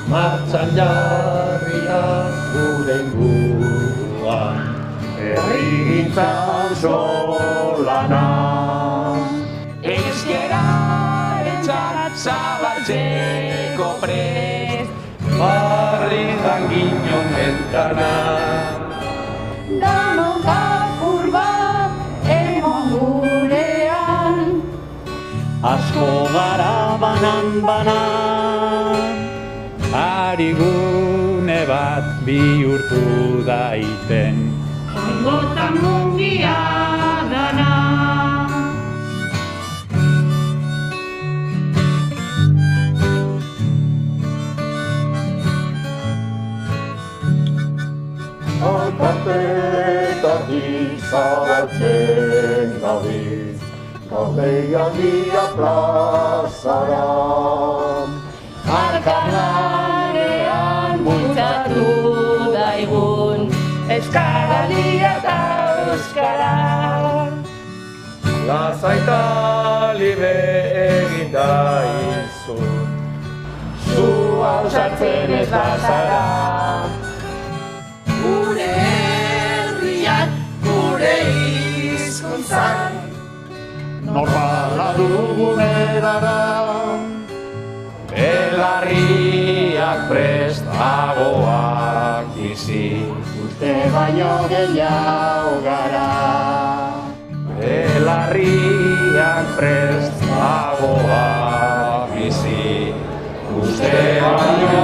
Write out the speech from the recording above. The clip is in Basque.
martxan jarri da gure inguruan, herrigintzan solana. Euskararentzat zabaltzeko prest, barritan ginon bentana. Danok apur bat emon gurean, Asko gara banan-banan, harigune bat bihurtu daiten. ongotan mungia dana. Alkateetatik zabaltzen gabiz, gaudean dia plazara. Elkarlanean bultzatu daigun, euskaralia eta euskara. Lasaita libe egin daizun, zu ausartzen ez bazara. Gure herrian, gure hizkuntzan, Normala dugun erara, Belarriak prestagoak bizi, uste baino gehiago gara. Belarriak prestagoak bizi, uste baino